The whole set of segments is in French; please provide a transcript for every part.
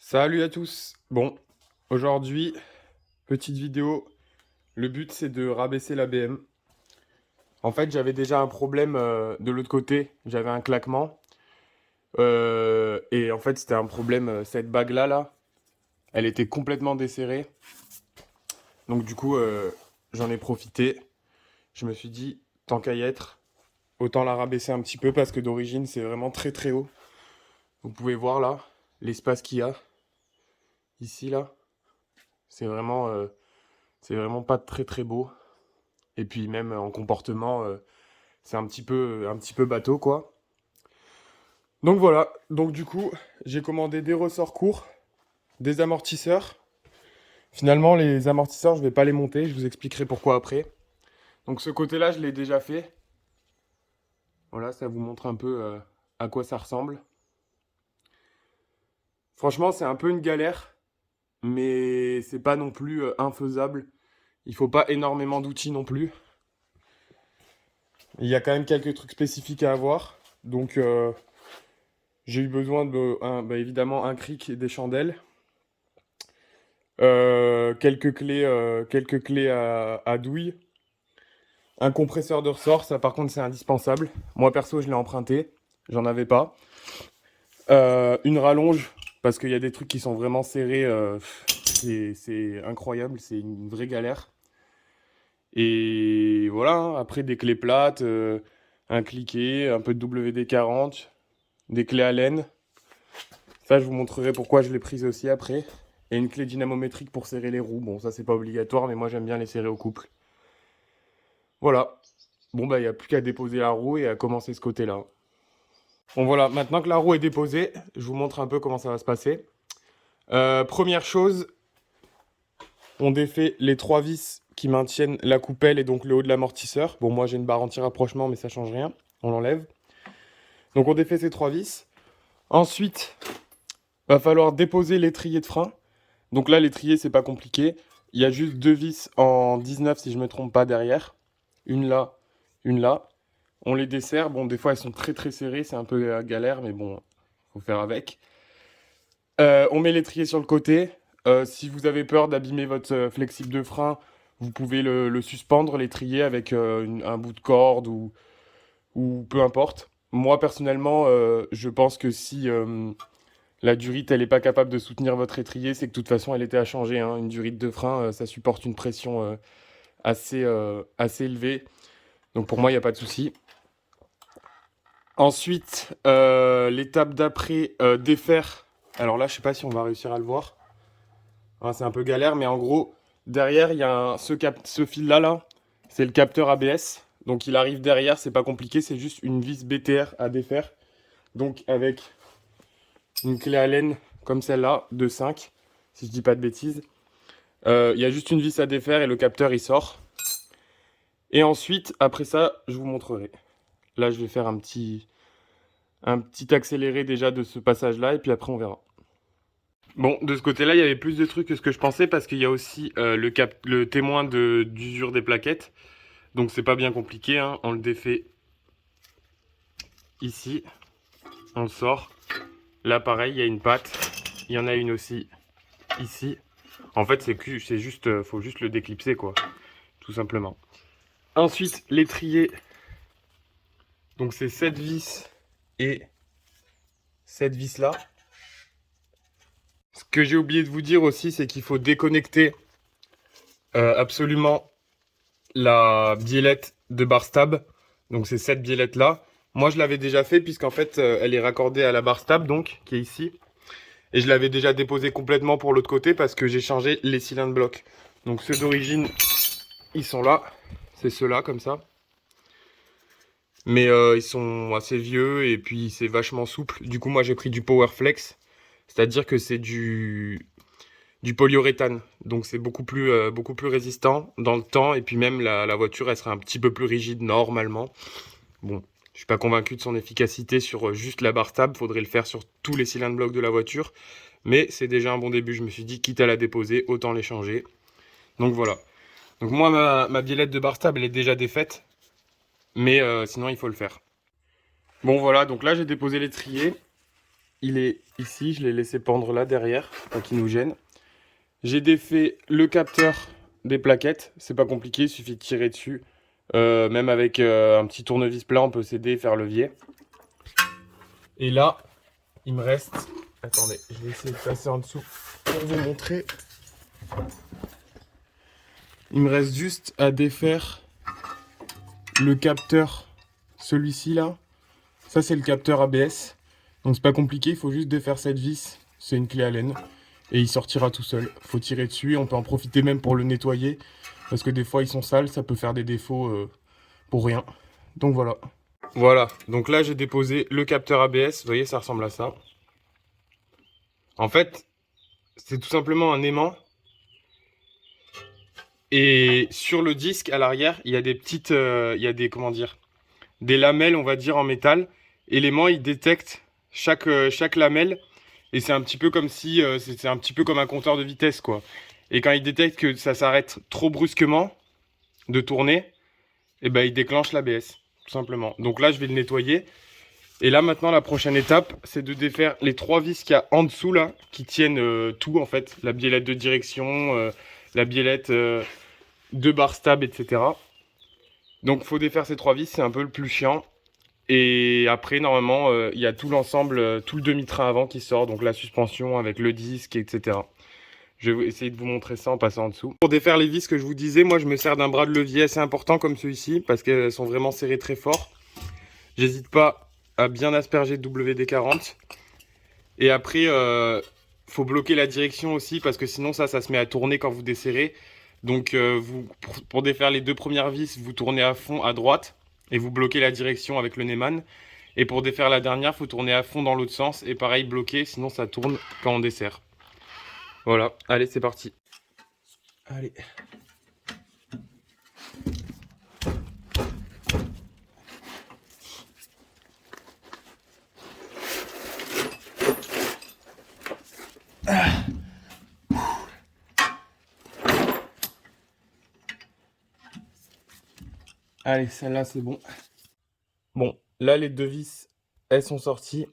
Salut à tous. Bon, aujourd'hui, petite vidéo. Le but, c'est de rabaisser la BM. En fait, j'avais déjà un problème de l'autre côté. J'avais un claquement. Et en fait, c'était un problème, cette bague-là, là, elle était complètement desserrée. Donc du coup, j'en ai profité. Je me suis dit, tant qu'à y être, autant la rabaisser un petit peu parce que d'origine, c'est vraiment très très haut. Vous pouvez voir là, l'espace qu'il y a ici, là. C'est vraiment pas très très beau. Et puis même en comportement, c'est un petit peu bateau, quoi. Donc voilà, donc du coup, j'ai commandé des ressorts courts, des amortisseurs. Finalement, les amortisseurs, je vais pas les monter, je vous expliquerai pourquoi après. Donc ce côté-là, je l'ai déjà fait. Voilà, ça vous montre un peu à quoi ça ressemble. Franchement, c'est un peu une galère, mais c'est pas non plus infaisable. Il faut pas énormément d'outils non plus. Il y a quand même quelques trucs spécifiques à avoir. Donc j'ai eu besoin de, évidemment, un cric et des chandelles. Quelques clés à douille. Un compresseur de ressort, ça par contre c'est indispensable. Moi perso je l'ai emprunté, j'en avais pas. Une rallonge, parce qu'il y a des trucs qui sont vraiment serrés, c'est incroyable, c'est une vraie galère. Et voilà, hein, après des clés plates, un cliquet, un peu de WD-40, des clés Allen. Ça je vous montrerai pourquoi je l'ai prise aussi après. Et une clé dynamométrique pour serrer les roues. Bon, ça c'est pas obligatoire, mais moi j'aime bien les serrer au couple. Voilà. Bon, bah, il n'y a plus qu'à déposer la roue et à commencer ce côté-là. Bon, voilà. Maintenant que la roue est déposée, je vous montre un peu comment ça va se passer. Première chose, on défait les trois vis qui maintiennent la coupelle et donc le haut de l'amortisseur. Bon, moi j'ai une barre anti-rapprochement, mais ça change rien. On l'enlève. Donc on défait ces trois vis. Ensuite, va falloir déposer l'étrier de frein. Donc là, l'étrier, c'est pas compliqué. Il y a juste deux vis en 19, si je me trompe pas, derrière. Une là, une là. On les dessert. Bon, des fois, elles sont très très serrées. C'est un peu galère, mais bon, faut faire avec. On met l'étrier sur le côté. Si vous avez peur d'abîmer votre flexible de frein, vous pouvez le suspendre, l'étrier, avec un bout de corde ou peu importe. Moi, personnellement, je pense que si la durite, elle n'est pas capable de soutenir votre étrier, c'est que de toute façon, elle était à changer, hein. Une durite de frein, ça supporte une pression assez élevée. Donc pour moi, il n'y a pas de souci. Ensuite, l'étape d'après, défaire. Alors là, je sais pas si on va réussir à le voir. Ah, c'est un peu galère, mais en gros, derrière, il y a ce fil-là, là, c'est le capteur ABS. Donc il arrive derrière, c'est pas compliqué, c'est juste une vis BTR à défaire. Donc avec une clé Allen comme celle-là, de 5, si je dis pas de bêtises. Il y a juste une vis à défaire et le capteur il sort. Et ensuite, après ça, je vous montrerai. Là, je vais faire un petit accéléré déjà de ce passage-là, et puis après on verra. Bon, de ce côté-là, il y avait plus de trucs que ce que je pensais, parce qu'il y a aussi le témoin d'usure des plaquettes. Donc c'est pas bien compliqué, hein. On le défait ici, on le sort. Là pareil, il y a une patte, il y en a une aussi ici. En fait, c'est juste, faut juste le déclipser, quoi, tout simplement. Ensuite, l'étrier. Donc c'est cette vis et cette vis là. Ce que j'ai oublié de vous dire aussi, c'est qu'il faut déconnecter absolument la biellette de bar stab. Donc c'est cette biellette là. Moi je l'avais déjà fait puisqu'en fait elle est raccordée à la bar stab, donc qui est ici. Et je l'avais déjà déposée complètement pour l'autre côté parce que j'ai changé les cylindres blocs. Donc ceux d'origine, ils sont là. C'est ceux-là comme ça. Mais ils sont assez vieux et puis c'est vachement souple. Du coup moi j'ai pris du Powerflex. C'est-à-dire que c'est du polyuréthane. Donc c'est beaucoup plus résistant dans le temps. Et puis même la voiture, elle sera un petit peu plus rigide normalement. Bon, je suis pas convaincu de son efficacité sur juste la barre stable. Faudrait le faire sur tous les cylindres blocs de la voiture. Mais c'est déjà un bon début. Je me suis dit, quitte à la déposer, autant les changer. Donc voilà. Donc moi, ma biellette de barre stable, elle est déjà défaite. Mais sinon, il faut le faire. Bon voilà, donc là, j'ai déposé l'étrier. il est ici, je l'ai laissé pendre là derrière, pas qu'il nous gêne. J'ai défait le capteur des plaquettes, c'est pas compliqué, il suffit de tirer dessus. Même avec un petit tournevis plat, on peut s'aider et faire levier. Et là, il me reste... Attendez, je vais essayer de passer en dessous pour vous montrer. Il me reste juste à défaire le capteur, celui-ci là. Ça, c'est le capteur ABS. Donc, c'est pas compliqué, il faut juste défaire cette vis. C'est une clé Allen. Et il sortira tout seul. Faut tirer dessus et on peut en profiter même pour le nettoyer. Parce que des fois, ils sont sales, ça peut faire des défauts pour rien. Donc, voilà. Voilà, donc là, j'ai déposé le capteur ABS. Vous voyez, ça ressemble à ça. En fait, c'est tout simplement un aimant. Et sur le disque, à l'arrière, il y a des petites... il y a des, comment dire, des lamelles, on va dire, en métal. Et l'aimant, il détecte chaque lamelle. Et c'est un petit peu comme si... c'est un petit peu comme un compteur de vitesse, quoi. Et quand il détecte que ça s'arrête trop brusquement de tourner, et ben, il déclenche l'ABS, tout simplement. Donc là, je vais le nettoyer. Et là, maintenant, la prochaine étape, c'est de défaire les 3 vis qu'il y a en dessous, là, qui tiennent tout, en fait. La biellette de direction, la biellette de bar stab, etc. Donc, faut défaire ces 3 vis, c'est un peu le plus chiant. Et après, normalement, il y a tout l'ensemble, tout le demi-train avant qui sort. Donc, la suspension avec le disque, etc. Je vais essayer de vous montrer ça en passant en dessous. Pour défaire les vis que je vous disais, moi, je me sers d'un bras de levier assez important comme celui-ci, parce qu'elles sont vraiment serrées très fort. J'hésite pas à bien asperger de WD-40. Et après, faut bloquer la direction aussi parce que sinon ça se met à tourner quand vous desserrez. Donc pour défaire les 2 premières vis, vous tournez à fond à droite et vous bloquez la direction avec le Neyman. Et pour défaire la dernière, faut tourner à fond dans l'autre sens et pareil bloquer, sinon ça tourne quand on dessert. Voilà, allez c'est parti. Allez. Allez, celle-là, c'est bon. Bon, là, les 2 vis, elles sont sorties.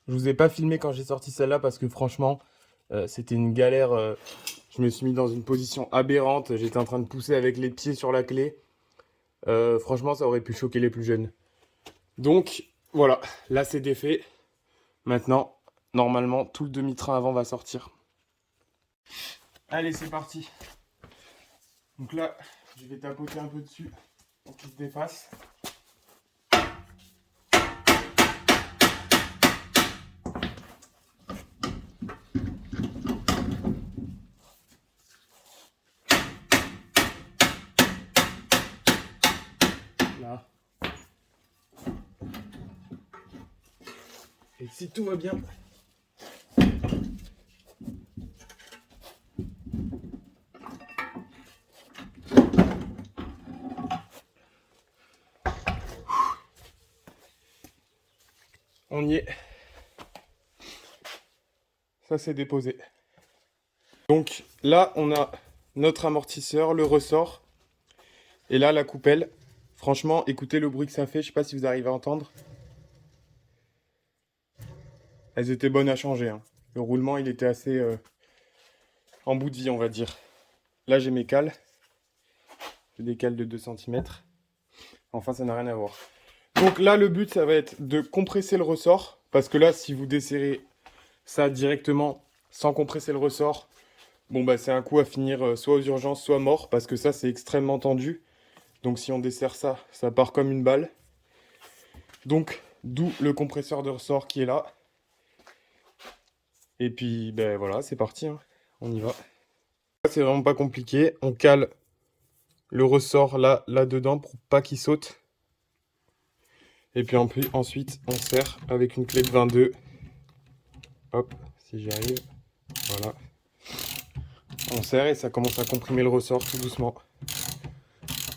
Je vous ai pas filmé quand j'ai sorti celle-là parce que franchement, c'était une galère. Je me suis mis dans une position aberrante. J'étais en train de pousser avec les pieds sur la clé. Franchement, ça aurait pu choquer les plus jeunes. Donc, voilà, là, c'est défait. Maintenant, normalement, tout le demi-train avant va sortir. Allez, c'est parti. Donc là, je vais tapoter un peu dessus pour qu'il se défasse. Là. Et si tout va bien, on y est. Ça, c'est déposé. Donc là, on a notre amortisseur, le ressort. Et là, la coupelle. Franchement, écoutez le bruit que ça fait. Je sais pas si vous arrivez à entendre. Elles étaient bonnes à changer, hein. Le roulement, il était assez en bout de vie, on va dire. Là, j'ai mes cales. J'ai des cales de 2 cm. Enfin, ça n'a rien à voir. Donc là, le but, ça va être de compresser le ressort. Parce que là, si vous desserrez ça directement sans compresser le ressort, bon, bah, c'est un coup à finir soit aux urgences, soit mort. Parce que ça, c'est extrêmement tendu. Donc si on desserre ça, ça part comme une balle. Donc, d'où le compresseur de ressort qui est là. Et puis, ben voilà, c'est parti, hein. On y va. C'est vraiment pas compliqué. On cale le ressort là-dedans pour pas qu'il saute. Et puis ensuite, on serre avec une clé de 22. Hop, si j'y arrive. Voilà. On serre et ça commence à comprimer le ressort tout doucement.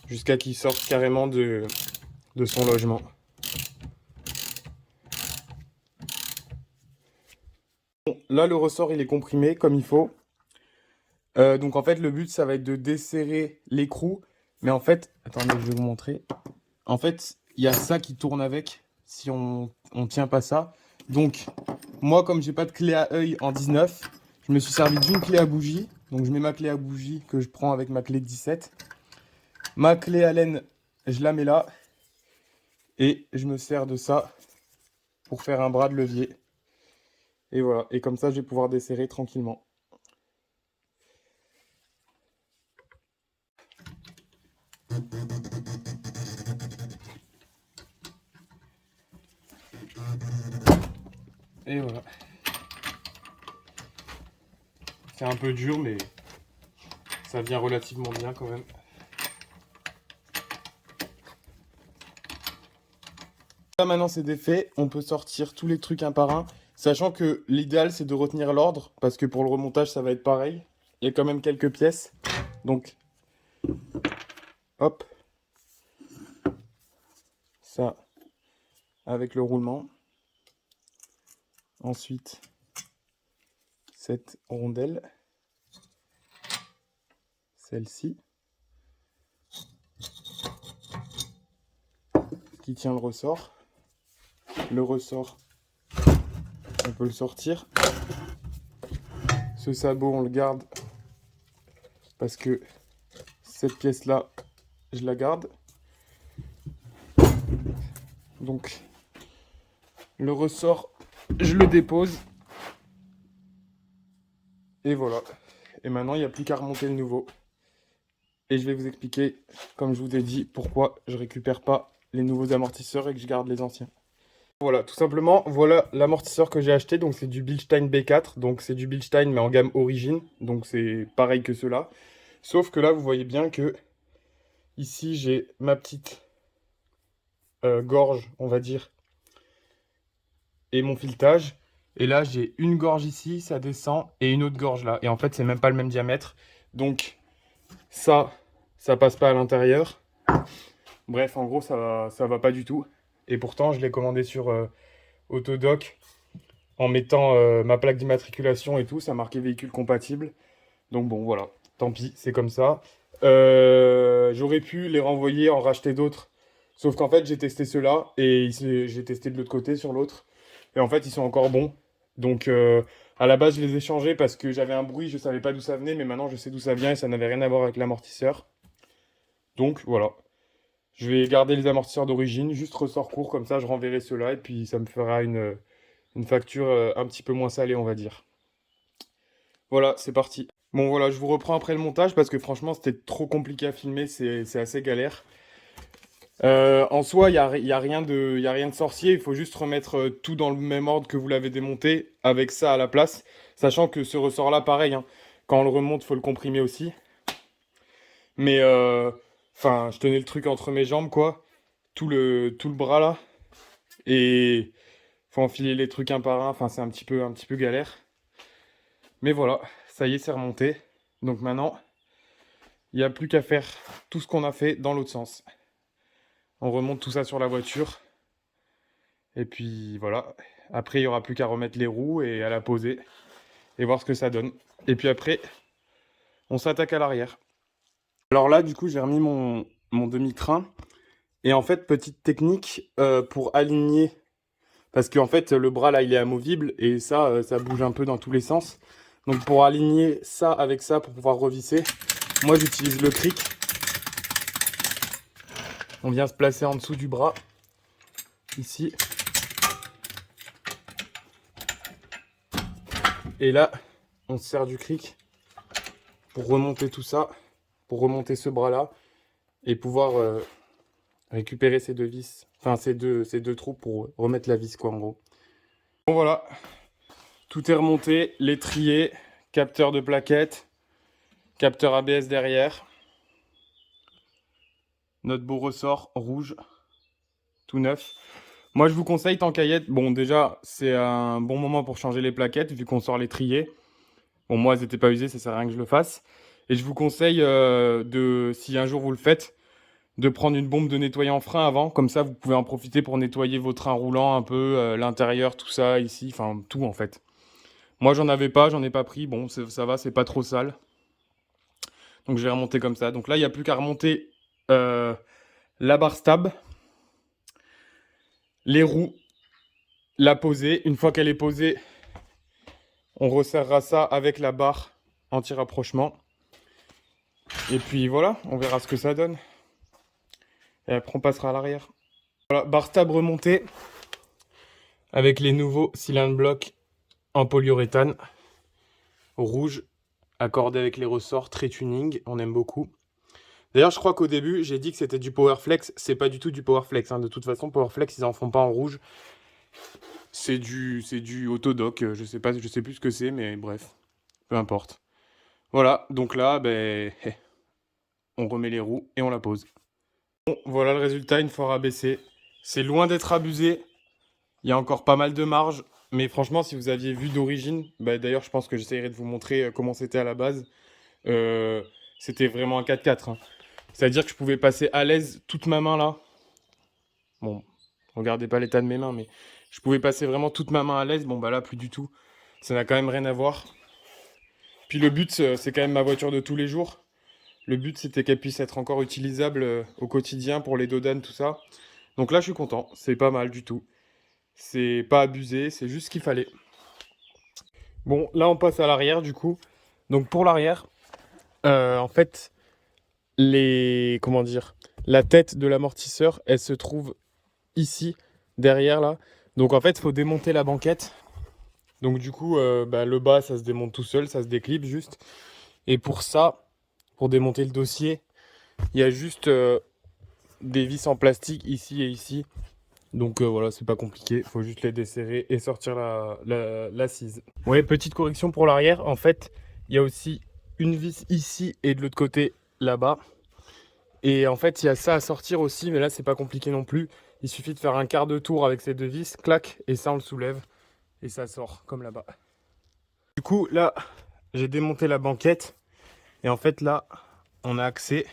Jusqu'à qu'il sorte carrément de son logement. Bon, là, le ressort, il est comprimé comme il faut. Donc en fait, le but, ça va être de desserrer l'écrou. Mais en fait, attendez, je vais vous montrer. En fait, il y a ça qui tourne avec, si on tient pas ça. Donc, moi, comme j'ai pas de clé à œil en 19, je me suis servi d'une clé à bougie. Donc, je mets ma clé à bougie que je prends avec ma clé de 17. Ma clé à laine, je la mets là. Et je me sers de ça pour faire un bras de levier. Et voilà. Et comme ça, je vais pouvoir desserrer tranquillement. Et voilà. C'est un peu dur, mais ça vient relativement bien quand même. Là, maintenant c'est défait, on peut sortir tous les trucs un par un, sachant que l'idéal c'est de retenir l'ordre, parce que pour le remontage ça va être pareil. Il y a quand même quelques pièces. Donc, hop, ça avec le roulement. Ensuite, cette rondelle, celle-ci, qui tient le ressort. Le ressort, on peut le sortir. Ce sabot, on le garde parce que cette pièce-là, je la garde. Donc, le ressort, je le dépose. Et voilà. Et maintenant, il n'y a plus qu'à remonter le nouveau. Et je vais vous expliquer, comme je vous ai dit, pourquoi je récupère pas les nouveaux amortisseurs et que je garde les anciens. Voilà, tout simplement, voilà l'amortisseur que j'ai acheté. Donc c'est du Bilstein B4. Donc c'est du Bilstein mais en gamme origine. Donc c'est pareil que ceux-là. Sauf que là, vous voyez bien que ici, j'ai ma petite gorge, on va dire, et mon filetage. Et là, j'ai une gorge ici, ça descend, et une autre gorge là. Et en fait, c'est même pas le même diamètre. Donc ça passe pas à l'intérieur. Bref, en gros, ça va pas du tout. Et pourtant, je l'ai commandé sur Autodoc en mettant ma plaque d'immatriculation et tout. Ça marquait véhicule compatible. Donc bon, voilà. Tant pis, c'est comme ça. J'aurais pu les renvoyer, en racheter d'autres. Sauf qu'en fait, j'ai testé ceux-là et j'ai testé de l'autre côté sur l'autre. Et en fait, ils sont encore bons. Donc, à la base, je les ai changés parce que j'avais un bruit, je savais pas d'où ça venait. Mais maintenant, je sais d'où ça vient et ça n'avait rien à voir avec l'amortisseur. Donc, voilà. Je vais garder les amortisseurs d'origine, juste ressort court, comme ça je renverrai ceux-là et puis ça me fera une facture un petit peu moins salée, on va dire. Voilà, c'est parti. Bon voilà, je vous reprends après le montage parce que franchement c'était trop compliqué à filmer, c'est assez galère. En soi, y a rien de sorcier, il faut juste remettre tout dans le même ordre que vous l'avez démonté, avec ça à la place. Sachant que ce ressort-là, pareil, hein, quand on le remonte, il faut le comprimer aussi. Mais, enfin, je tenais le truc entre mes jambes, quoi. Tout le bras là. Et faut enfiler les trucs un par un. Enfin, c'est un petit peu galère. Mais voilà, ça y est, c'est remonté. Donc maintenant, il n'y a plus qu'à faire tout ce qu'on a fait dans l'autre sens. On remonte tout ça sur la voiture. Et puis voilà. Après, il n'y aura plus qu'à remettre les roues et à la poser. Et voir ce que ça donne. Et puis après, on s'attaque à l'arrière. Alors là, du coup, j'ai remis mon demi-train. Et en fait, petite technique pour aligner. Parce qu'en fait, le bras là, il est amovible. Et ça bouge un peu dans tous les sens. Donc pour aligner ça avec ça, pour pouvoir revisser, moi j'utilise le cric. On vient se placer en dessous du bras. Ici. Et là, on se sert du cric pour remonter tout ça. Pour remonter ce bras-là. Et pouvoir récupérer ces deux vis. Enfin, ces deux trous pour remettre la vis, quoi, en gros. Bon, voilà. Tout est remonté. L'étrier, capteur de plaquettes, capteur ABS derrière. Notre beau ressort rouge, tout neuf. Moi, je vous conseille, tant qu'à y être, bon, déjà, c'est un bon moment pour changer les plaquettes, vu qu'on sort l'étrier. Bon, moi, elles n'étaient pas usées, ça sert à rien que je le fasse. Et je vous conseille, si un jour vous le faites, de prendre une bombe de nettoyant frein avant. Comme ça, vous pouvez en profiter pour nettoyer vos trains roulants un peu, l'intérieur, tout ça, ici, enfin, tout, en fait. Moi, j'en avais pas, j'en ai pas pris. Bon, ça va, c'est pas trop sale. Donc, je vais remonter comme ça. Donc là, il n'y a plus qu'à remonter la barre stab, les roues la poser. Une fois qu'elle est posée, on resserrera ça avec la barre anti-rapprochement. Et puis voilà, on verra ce que ça donne. Et après, on passera à l'arrière. Voilà, barre stable remontée avec les nouveaux cylindres blocs en polyuréthane rouge, accordé avec les ressorts, très tuning, on aime beaucoup. D'ailleurs, je crois qu'au début, j'ai dit que c'était du Powerflex. C'est pas du tout du Powerflex. Hein. De toute façon, Powerflex, ils en font pas en rouge. C'est du Autodoc. Je sais plus ce que c'est, mais bref, peu importe. Voilà, donc là, ben, on remet les roues et on la pose. Bon, voilà le résultat une fois rabaissé. C'est loin d'être abusé. Il y a encore pas mal de marge. Mais franchement, si vous aviez vu d'origine, bah, d'ailleurs, je pense que j'essaierai de vous montrer comment c'était à la base. C'était vraiment un 4x4. Hein. C'est-à-dire que je pouvais passer à l'aise toute ma main là. Bon, regardez pas l'état de mes mains, mais je pouvais passer vraiment toute ma main à l'aise. Bon, bah là, plus du tout. Ça n'a quand même rien à voir. Puis le but, c'est quand même ma voiture de tous les jours. Le but, c'était qu'elle puisse être encore utilisable au quotidien pour les dodanes, tout ça. Donc là, je suis content. C'est pas mal du tout. C'est pas abusé, c'est juste ce qu'il fallait. Bon, là, on passe à l'arrière, du coup. Donc pour l'arrière, en fait, comment dire, la tête de l'amortisseur, elle se trouve ici, derrière là. Donc en fait, il faut démonter la banquette. Donc du coup, le bas, ça se démonte tout seul, ça se déclipe juste. Et pour ça, pour démonter le dossier, il y a juste des vis en plastique ici et ici. Donc voilà, c'est pas compliqué, il faut juste les desserrer et sortir l'assise. Ouais, petite correction pour l'arrière, en fait, il y a aussi une vis ici et de l'autre côté là-bas. Et en fait, il y a ça à sortir aussi, mais là, c'est pas compliqué non plus. Il suffit de faire un quart de tour avec ces deux vis, clac, et ça, on le soulève. Et ça sort, comme là-bas. Du coup, là, j'ai démonté la banquette. Et en fait, là, on a accès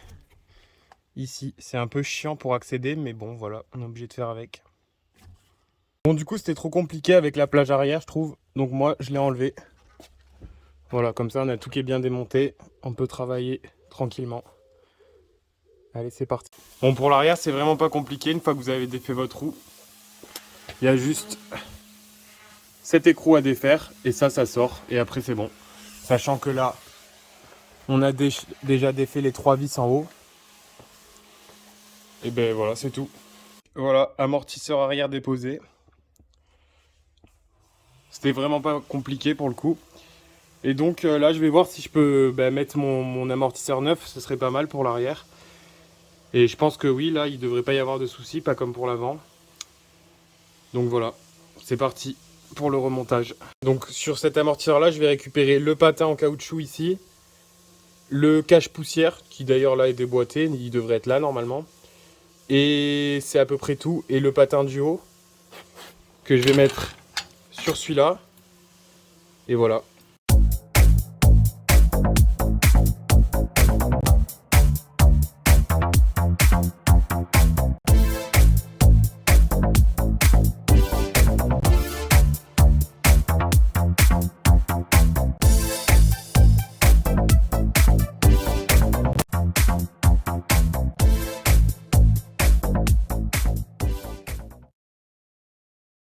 ici. C'est un peu chiant pour accéder, mais bon, voilà, on est obligé de faire avec. Bon, du coup, c'était trop compliqué avec la plage arrière, je trouve. Donc moi, je l'ai enlevé. Voilà, comme ça, on a tout qui est bien démonté. On peut travailler tranquillement. Allez, c'est parti. Bon, pour l'arrière, c'est vraiment pas compliqué. Une fois que vous avez défait votre roue, il y a juste cet écrou à défaire. Et ça sort. Et après, c'est bon. Sachant que là, on a déjà défait les 3 vis en haut. Et ben voilà, c'est tout. Voilà, amortisseur arrière déposé. C'était vraiment pas compliqué pour le coup. Et donc là, je vais voir si je peux mettre mon amortisseur neuf. Ce serait pas mal pour l'arrière. Et je pense que oui, là, il devrait pas y avoir de soucis, pas comme pour l'avant. Donc voilà, c'est parti pour le remontage. Donc sur cet amortisseur-là, je vais récupérer le patin en caoutchouc ici. Le cache-poussière, qui d'ailleurs là est déboîté, il devrait être là normalement. Et c'est à peu près tout. Et le patin du haut, que je vais mettre sur celui-là. Et voilà.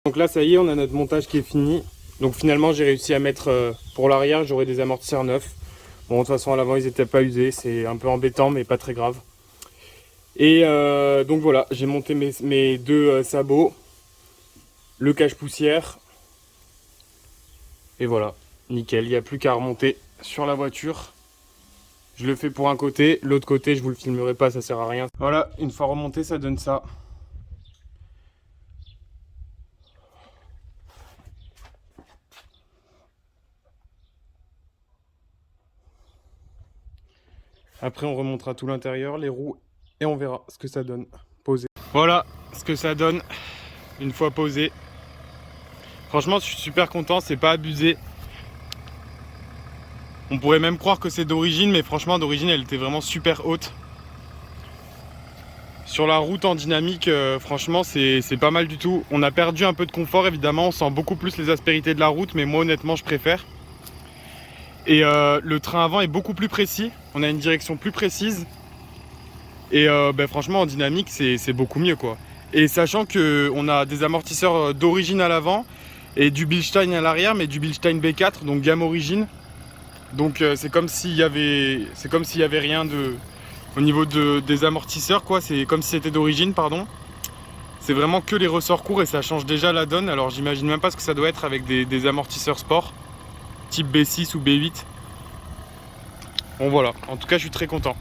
Donc là, ça y est, on a notre montage qui est fini. Donc finalement, j'ai réussi à mettre pour l'arrière, j'aurai des amortisseurs neufs. Bon, de toute façon, à l'avant, ils n'étaient pas usés. C'est un peu embêtant, mais pas très grave. Et donc voilà, j'ai monté mes deux sabots, le cache-poussière. Et voilà, nickel. Il n'y a plus qu'à remonter sur la voiture. Je le fais pour un côté, l'autre côté, je vous le filmerai pas, ça sert à rien. Voilà, une fois remonté, ça donne ça. Après, on remontera tout l'intérieur, les roues, et on verra ce que ça donne posé. Voilà ce que ça donne une fois posé. Franchement, je suis super content, c'est pas abusé. On pourrait même croire que c'est d'origine, mais franchement, d'origine, elle était vraiment super haute. Sur la route en dynamique, franchement, c'est pas mal du tout. On a perdu un peu de confort, évidemment. On sent beaucoup plus les aspérités de la route, mais moi, honnêtement, je préfère. Et le train avant est beaucoup plus précis. On a une direction plus précise. Et franchement, en dynamique, c'est beaucoup mieux, quoi. Et sachant qu'on a des amortisseurs d'origine à l'avant et du Bilstein à l'arrière, mais du Bilstein B4, donc gamme origine. Donc c'est comme s'il y avait rien au niveau des amortisseurs, quoi. C'est comme si c'était d'origine, pardon. C'est vraiment que les ressorts courts et ça change déjà la donne. Alors j'imagine même pas ce que ça doit être avec des amortisseurs sport, type B6 ou B8. Bon voilà, en tout cas je suis très content.